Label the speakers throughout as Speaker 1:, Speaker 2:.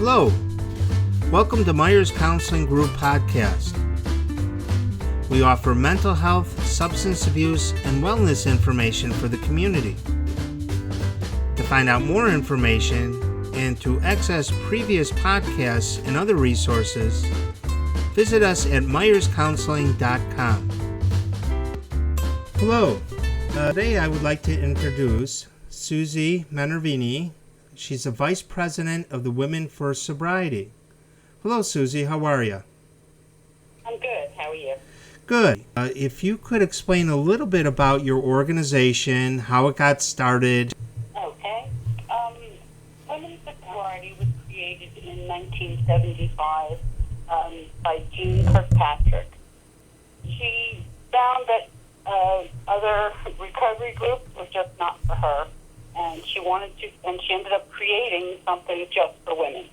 Speaker 1: Hello, welcome to Myers Counseling Group Podcast. We offer mental health, substance abuse, and wellness information for the community. To find out more information and to access previous podcasts and other resources, visit us at myerscounseling.com. Hello, today I would like to introduce Susie Manervini. She's the Vice President of the Women for Sobriety. Hello, Susie. How are you?
Speaker 2: I'm good. How are you?
Speaker 1: Good. If you could explain a little bit about your organization, how it got started.
Speaker 2: Okay. Women for Sobriety was created in 1975 by Jean Kirkpatrick. She found that other recovery groups were just not for her. And she ended up creating something just for women.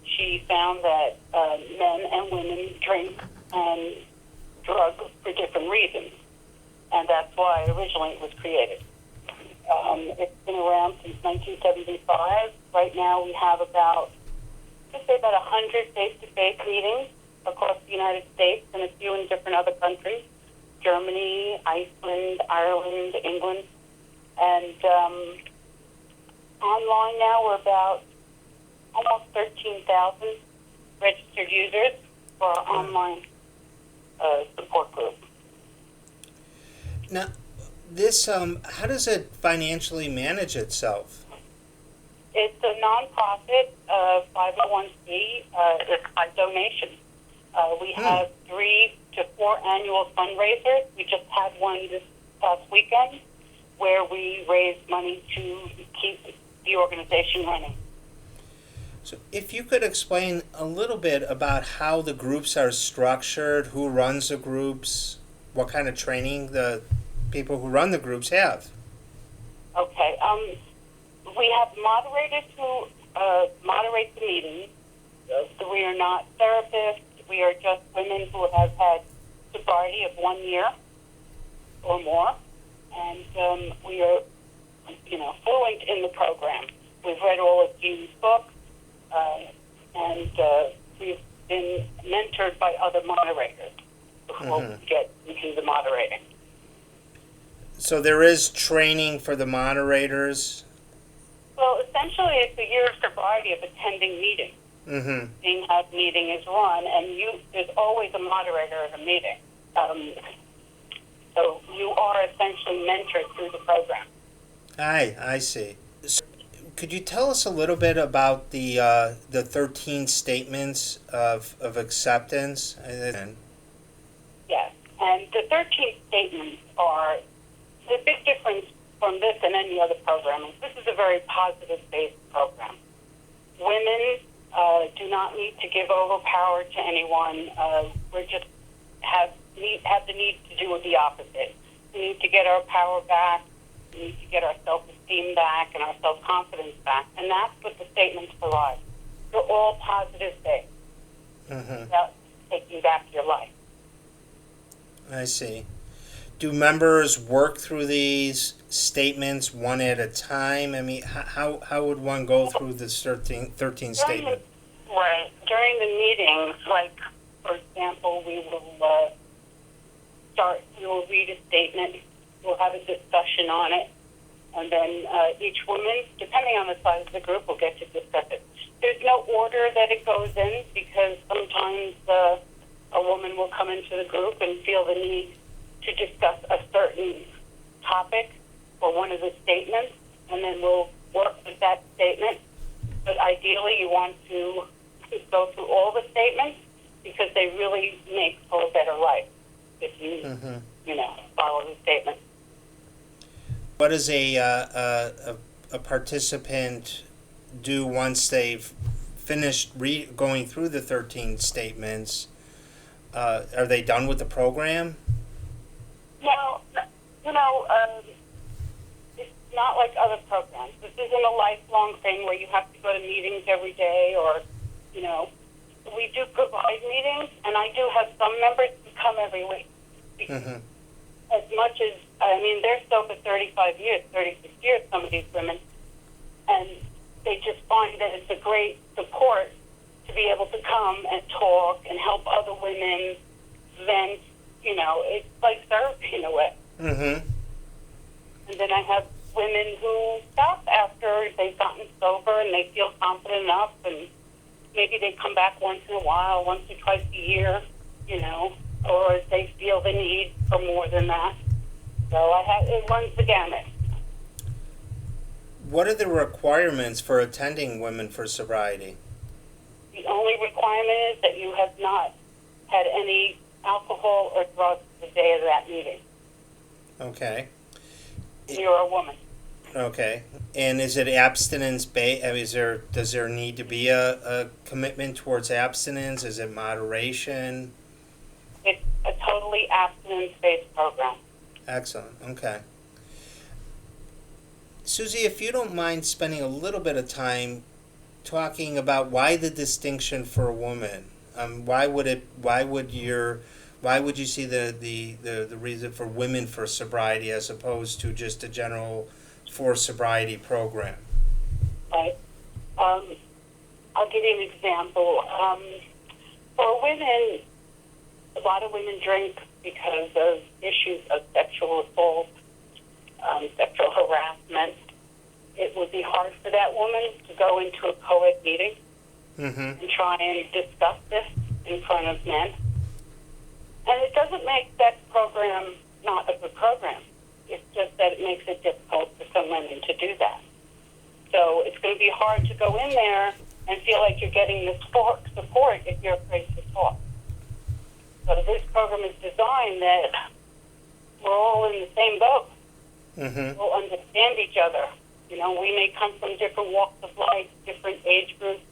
Speaker 2: She found that men and women drink and drug for different reasons, and that's why originally it was created. It's been around since 1975. Right now we have about 100 face-to-face meetings across the United States and a few in different other countries, Germany, Iceland, Ireland, England, and online now, we're about almost 13,000 registered users for our online support group.
Speaker 1: Now, this, how does it financially manage itself?
Speaker 2: It's a nonprofit, 501c. It's by donation. We have 3 to 4 annual fundraisers. We just had one this past weekend where we raised money to keep the organization running.
Speaker 1: So if you could explain a little bit about how the groups are structured, who runs the groups, what kind of training the people who run the groups have.
Speaker 2: Okay. We have moderators who moderate the meetings. We are not therapists. We are just women who have had sobriety of 1 year or more. And we are fluent in the program. We've read all of Jean's books, and we've been mentored by other moderators before we get into the moderating.
Speaker 1: So there is training for the moderators?
Speaker 2: Well, essentially, it's a year of sobriety of attending meetings.
Speaker 1: Mm-hmm.
Speaker 2: Seeing how the meeting is run, and there's always a moderator at a meeting. So you are essentially mentored through the program.
Speaker 1: I see. So could you tell us a little bit about the 13 statements of acceptance?
Speaker 2: Yes, and the 13 statements are the big difference from this and any other program. This is a very positive-based program. Women do not need to give over power to anyone. We just have the need to do the opposite. We need to get our power back. We need to get our self-esteem back and our self-confidence back. And that's what the statements provide. They're all positive things about taking back your life.
Speaker 1: I see. Do members work through these statements one at a time? I mean, how would one go through the 13 statements?
Speaker 2: Right. During the meetings, like, for example, we will read a statement. We'll have a discussion on it, and then each woman, depending on the size of the group, will get to discuss it. There's no order that it goes in because sometimes a woman will come into the group and feel the need to discuss a certain topic or one of the statements, and then we'll work with that statement. But ideally, you want to go through all the statements because they really make for a better life if you, follow the statement.
Speaker 1: What does a participant do once they've finished going through the 13 statements? Are they done with the program?
Speaker 2: No, it's not like other programs. This isn't a lifelong thing where you have to go to meetings every day or, we do provide meetings, and I do have some members who come every week. As much as, they're sober 35 years, 36 years, some of these women, and they just find that it's a great support to be able to come and talk and help other women vent. You know, it's like therapy in a way.
Speaker 1: Mm-hmm.
Speaker 2: And then I have women who stop after they've gotten sober and they feel confident enough, and maybe they come back once in a while, once or twice a year, you know, or they feel the need for more than that. So it runs the gamut.
Speaker 1: What are the requirements for attending Women for Sobriety?
Speaker 2: The only requirement is that you have not had any alcohol or drugs the day of that meeting.
Speaker 1: Okay.
Speaker 2: You're a woman.
Speaker 1: Okay. And is it abstinence based? Does there need to be a commitment towards abstinence? Is it moderation?
Speaker 2: It's a totally abstinence-based program.
Speaker 1: Excellent. Okay. Susie, if you don't mind spending a little bit of time talking about why the distinction for a woman, why would you see the reason for Women for Sobriety as opposed to just a general for sobriety program?
Speaker 2: Right. I'll give you an example. For women, a lot of women drink because of issues of sexual assault, sexual harassment. It would be hard for that woman to go into a co-ed meeting and try and discuss this in front of men. And it doesn't make that program not a good program. It's just that it makes it difficult for some women to do that. So it's going to be hard to go in there and feel like you're getting the support if you're afraid to talk. So this program is designed that we're all in the same boat. We'll understand each other. You know, we may come from different walks of life, different age groups,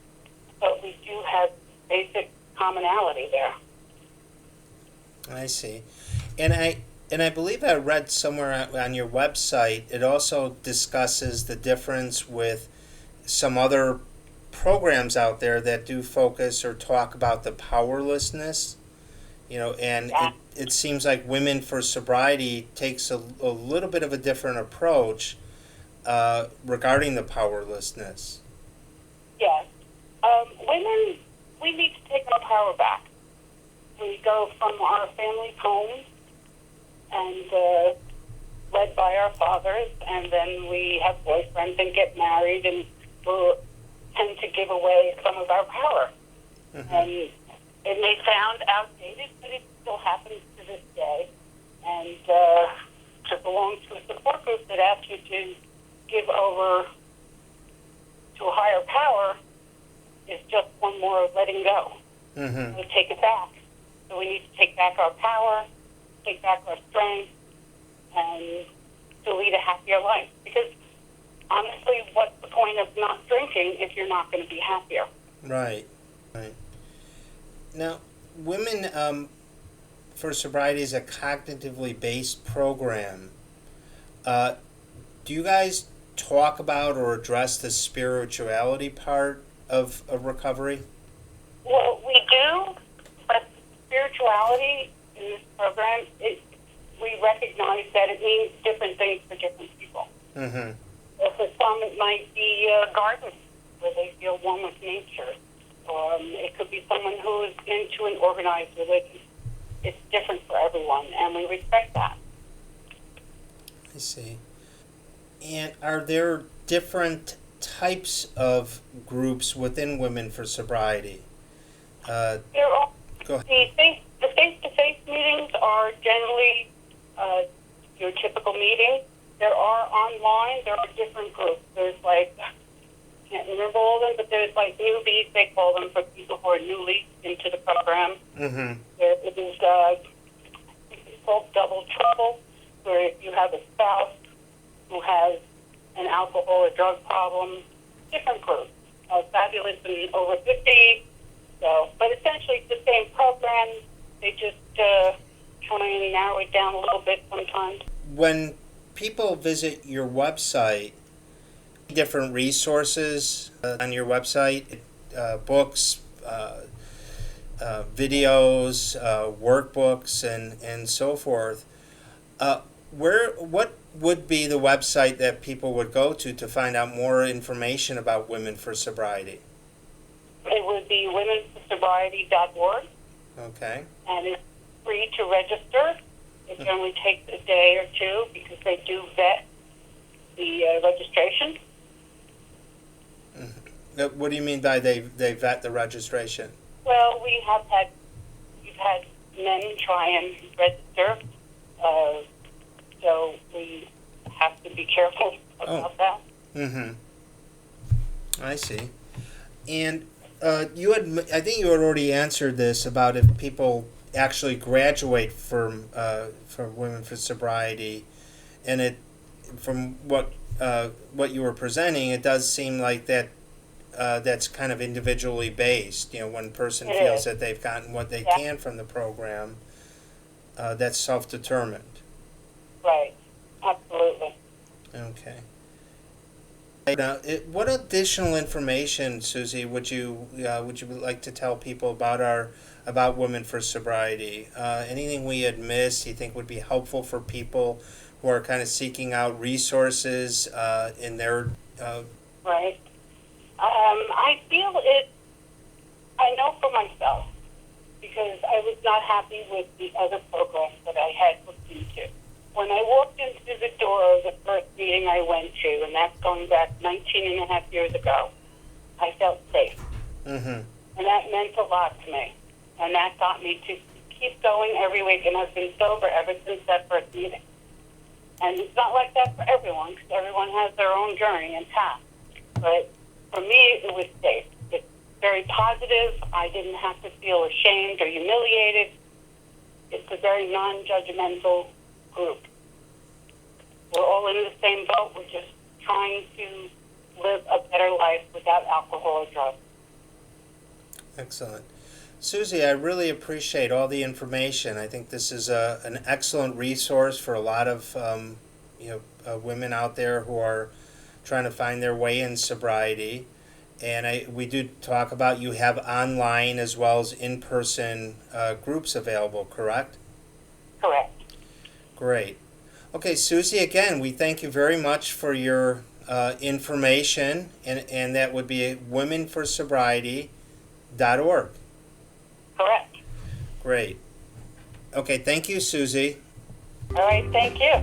Speaker 2: but we do have basic commonality there.
Speaker 1: I see. And I believe I read somewhere on your website, it also discusses the difference with some other programs out there that do focus or talk about the powerlessness. You know, and it seems like Women for Sobriety takes a little bit of a different approach regarding the powerlessness.
Speaker 2: Yes. Women, we need to take our power back. We go from our family homes and led by our fathers, and then we have boyfriends and get married, and we tend to give away some of our power. And it may sound outdated, but it still happens to this day. And to belong to a support group that asks you to give over to a higher power is just one more of letting go. We take it back. So we need to take back our power, take back our strength, and to lead a happier life. Because honestly, what's the point of not drinking if you're not going to be happier?
Speaker 1: Right. Now, Women for Sobriety is a cognitively based program. Do you guys talk about or address the spirituality part of recovery?
Speaker 2: Well, we do, but spirituality in this program, we recognize that it means different things for different people. For some, it might be a garden where they feel one with nature. It could be someone who is into an organized religion. It's different for everyone, and we respect that.
Speaker 1: I see. And are there different types of groups within Women for Sobriety?
Speaker 2: There are.
Speaker 1: Go ahead.
Speaker 2: The face-to-face meetings are generally your typical meeting. There are online. There are different groups. There's I can't remember all of them, but there's newbies, they call them, for people who are newly into the program. There is it's called Double Trouble, where if you have a spouse who has an alcohol or drug problem, different groups. Fabulous and over 50. So, but essentially it's the same program. They just try and narrow it down a little bit sometimes.
Speaker 1: When people visit your website, different resources on your website, books, videos, workbooks, and so forth. What would be the website that people would go to find out more information about Women for Sobriety?
Speaker 2: It would be womenforsobriety.org,
Speaker 1: Okay.
Speaker 2: and it's free to register. It generally takes a day or two because they do vet the registration.
Speaker 1: What do you mean by they vet the registration?
Speaker 2: Well, we've had men try and register, so we have to be careful about that.
Speaker 1: Mm-hmm. I see. And I think you had already answered this about if people actually graduate from Women for Sobriety, and from what you were presenting, it does seem like that's kind of individually based. One person feels that they've gotten what they can from the program, that's self-determined.
Speaker 2: Right. Absolutely.
Speaker 1: Okay. Now, what additional information, Susie, would you like to tell people about Women for Sobriety? Anything we had missed you think would be helpful for people who are kind of seeking out resources in their
Speaker 2: Right. I know for myself, because I was not happy with the other programs that I had looked into. When I walked into the door of the first meeting I went to, and that's going back 19 and a half years ago, I felt safe.
Speaker 1: Mm-hmm.
Speaker 2: And that meant a lot to me. And that got me to keep going every week, and I've been sober ever since that first meeting. And it's not like that for everyone, because everyone has their own journey and path. But for me, it was safe. It's very positive. I didn't have to feel ashamed or humiliated. It's a very non-judgmental group. We're all in the same boat. We're just trying to live a better life without alcohol or drugs.
Speaker 1: Excellent. Susie, I really appreciate all the information. I think this is an excellent resource for a lot of women out there who are trying to find their way in sobriety. And we do talk about you have online as well as in-person groups available, correct?
Speaker 2: Correct.
Speaker 1: Great. Okay, Susie, again, we thank you very much for your information, and that would be womenforsobriety.org.
Speaker 2: Correct.
Speaker 1: Great. Okay, thank you, Susie.
Speaker 2: All right, thank you.